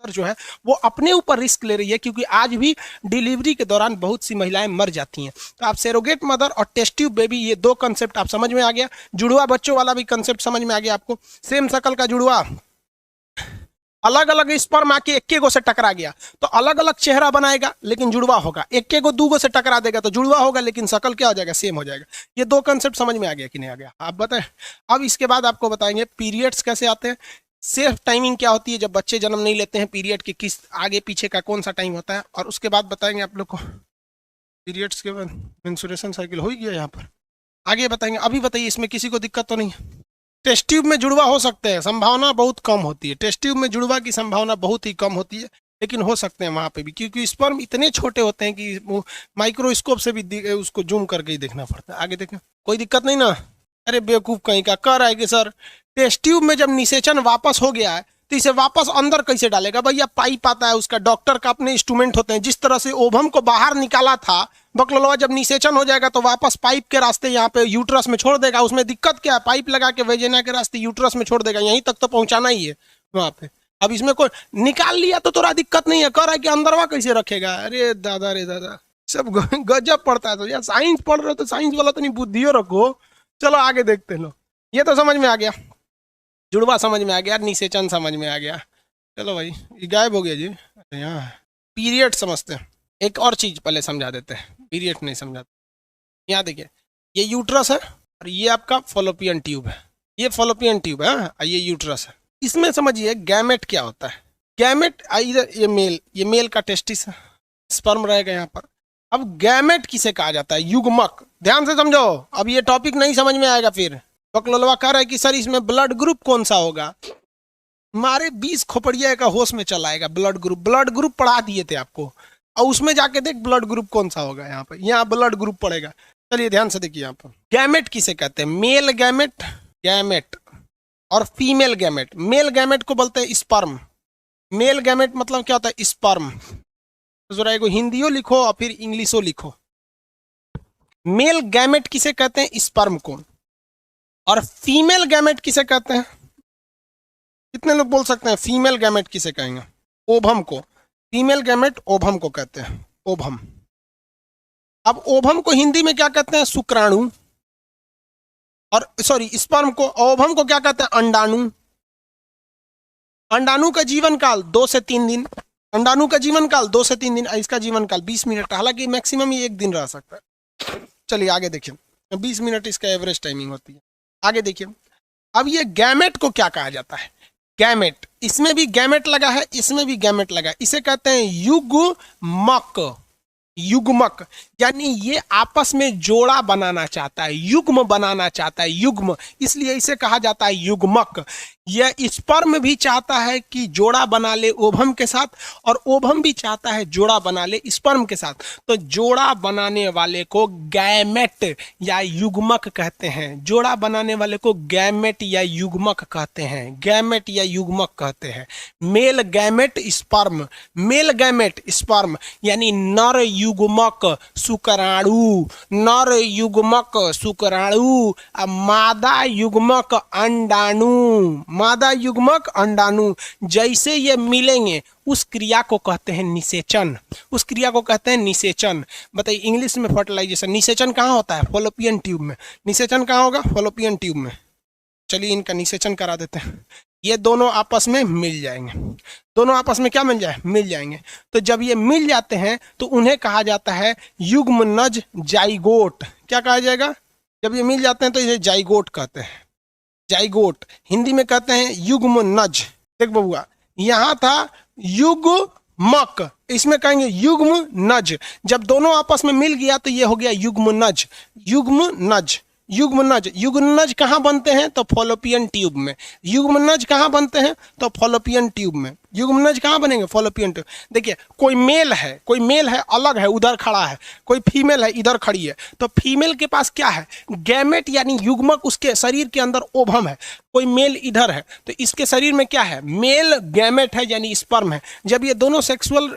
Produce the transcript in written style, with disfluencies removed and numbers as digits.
जो है वो अपने ऊपर रिस्क ले रही है, क्योंकि आज भी डिलीवरी के दौरान बहुत सी महिलाएं मर जाती हैं। तो आप सरोगेट मदर और टेस्ट ट्यूब बेबी, ये दो कंसेप्ट आप समझ में आ गया। जुड़वा बच्चों वाला भी कंसेप्ट समझ में आ गया आपको। सेम शकल का जुड़वा, अलग अलग स्पर्म आके एक गो से टकरा गया तो अलग अलग चेहरा बनाएगा लेकिन जुड़वा होगा, एक गो दू गो से टकरा देगा तो जुड़वा होगा लेकिन शकल क्या हो जाएगा, सेम हो जाएगा। ये दो कंसेप्ट समझ में आ गया कि नहीं आ गया, आप बताएं। अब इसके बाद आपको बताएंगे पीरियड्स कैसे आते हैं, सेफ टाइमिंग क्या होती है जब बच्चे जन्म नहीं लेते हैं, पीरियड के किस आगे पीछे का कौन सा टाइम होता है, और उसके बाद बताएंगे आप लोग को पीरियड्स के बाद मेंस्ट्रुएशन साइकिल हो ही गया यहाँ पर, आगे बताएंगे। अभी बताइए इसमें किसी को दिक्कत तो नहीं है? टेस्ट ट्यूब में जुड़वा हो सकते हैं, संभावना बहुत कम होती है। टेस्ट ट्यूब में जुड़वा की संभावना बहुत ही कम होती है, लेकिन हो सकते हैं वहां पे भी, क्योंकि स्पर्म इतने छोटे होते हैं कि वो माइक्रोस्कोप से भी उसको जूम करके ही देखना पड़ता है। आगे देखें, कोई दिक्कत नहीं ना? अरे बेवकूफ कहीं का कह रहा है कि सर टेस्ट ट्यूब में जब निषेचन वापस हो गया है तो इसे वापस अंदर कैसे डालेगा? भैया पाइप आता है उसका, डॉक्टर का अपने इंस्ट्रूमेंट होते हैं। जिस तरह से ओवम को बाहर निकाला था बकलोलवा, जब निषेचन हो जाएगा तो वापस पाइप के रास्ते यहाँ पे यूट्रस में छोड़ देगा। उसमें दिक्कत क्या है? पाइप लगा के वेजिना के रास्ते यूट्रस में छोड़ देगा, यहीं तक तो पहुंचाना ही है वहां पे। अब इसमें कोई निकाल लिया तो थोड़ा दिक्कत नहीं है, कह रहा है कि अंदरवा कैसे रखेगा। अरे दादा रे दादा, सब गजब पड़ता है। तो यार साइंस पढ़ रहे हो तो साइंस वाला तो नहीं, बुद्धियो रखो। चलो आगे देखते लो। ये तो समझ में आ गया, जुड़वा समझ में आ गया, निषेचन समझ में आ गया। चलो भाई ये गायब हो गया जी। यहाँ पीरियड समझते हैं, एक और चीज पहले समझा देते हैं, पीरियड नहीं समझाते। यहाँ देखिए, ये यूट्रस है और ये आपका फॉलोपियन ट्यूब है, ये फॉलोपियन ट्यूब है और ये यूट्रस है। इसमें समझिए गैमेट क्या होता है। गैमेट इधर ये मेल का टेस्टिस है, स्पर्म रहेगा यहाँ पर। अब गैमेट किसे कहा जाता है? युग्मक। ध्यान से समझो, अब ये टॉपिक नहीं समझ में आएगा फिर। बकलोलवा कह रहा है कि सर इसमें ब्लड ग्रुप कौन सा होगा, मारे 20 खोपड़िया का होश में चला आएगा। ब्लड ग्रुप पढ़ा दिए थे आपको, और उसमें जाके देख ब्लड ग्रुप कौन सा होगा। यहाँ पर यहाँ ब्लड ग्रुप पड़ेगा। चलिए ध्यान से देखिए, यहाँ पर गैमेट किसे कहते हैं? मेल गैमेट और फीमेल गैमेट। मेल गैमेट को बोलते हैं स्पर्म। मेल गैमेट मतलब क्या होता है? स्पर्म। जरा एगो हिंदियो लिखो और फिर इंग्लिशो लिखो। मेल गैमेट किसे कहते हैं? स्पर्म को। और फीमेल गैमेट किसे कहते हैं? कितने लोग बोल सकते हैं फीमेल गैमेट किसे कहेंगे? ओभम को। फीमेल गैमेट ओभम को कहते हैं, ओभम। अब ओभम को हिंदी में क्या कहते हैं? शुक्राणु। और सॉरी, स्पर्म को, ओभम को क्या कहते हैं? अंडाणु। अंडाणु का जीवन काल 2 से 3 दिन। अंडाणु का जीवन काल 2 से 3 दिन, इसका जीवन काल 20 मिनट। हालांकि मैक्सिमम ये 1 दिन रह सकता है। चलिए आगे देखिए, 20 मिनट इसका एवरेज टाइमिंग होती है। आगे देखिए, अब ये गैमेट को क्या कहा जाता है? गैमेट, इसमें भी गैमेट लगा है, इसमें भी गैमेट लगा है। इसे कहते हैं युग्मक। युग्मक यानी ये आपस में जोड़ा बनाना चाहता है, युग्म बनाना चाहता है, युग्म, इसलिए इसे कहा जाता है युग्मक। यह स्पर्म भी चाहता है कि जोड़ा बना ले ओभम के साथ, और ओभम भी चाहता है जोड़ा बना ले स्पर्म के साथ। तो जोड़ा बनाने वाले को गैमेट या युग्मक कहते हैं। जोड़ा बनाने वाले को गैमेट या युग्मक कहते हैं, गैमेट या युग्मक कहते हैं। Male gamete sperm, male gamete sperm यानी नर युग्मक शुक्राणु, नर युग्मक शुक्राणु, मादा युग्मक अंडाणु। मादा युग्मक अंडाणु जैसे ये मिलेंगे उस क्रिया को कहते हैं निषेचन, उस क्रिया को कहते हैं निषेचन। बताइए इंग्लिश में फर्टिलाइजेशन। निषेचन कहाँ होता है? फॉलोपियन ट्यूब में। निषेचन कहाँ होगा? फॉलोपियन ट्यूब में। चलिए इनका निषेचन करा देते हैं। ये दोनों आपस में मिल जाएंगे, दोनों आपस में क्या मिल जाए? मिल जाएंगे। तो जब ये मिल जाते हैं तो उन्हें कहा जाता है युग्मनज जाइगोट। क्या कहा जाएगा? जब ये मिल जाते हैं तो इसे जाइगोट कहते हैं। जाइगोट हिंदी में कहते हैं युग्मनज। देख बबुआ, यहाँ था युग्मक, इसमें कहेंगे युग्मनज। जब दोनों आपस में मिल गया तो ये हो गया युग्मनज। युग्मनज, युग्मनज। युग्मनज कहाँ बनते हैं? तो फॉलोपियन ट्यूब में। युग्मनज कहाँ बनते हैं? तो फॉलोपियन ट्यूब में। युग्मनज कहाँ बनेंगे? Fallopian tube. देखिए कोई मेल है, कोई मेल है अलग है उधर खड़ा है, कोई फीमेल है इधर खड़ी है। तो फीमेल के पास क्या है? गैमेट यानी युग्मक, उसके शरीर के अंदर ओभम है। कोई मेल इधर है तो इसके शरीर में क्या है? मेल गैमेट है यानी स्पर्म है। जब ये दोनों सेक्सुअल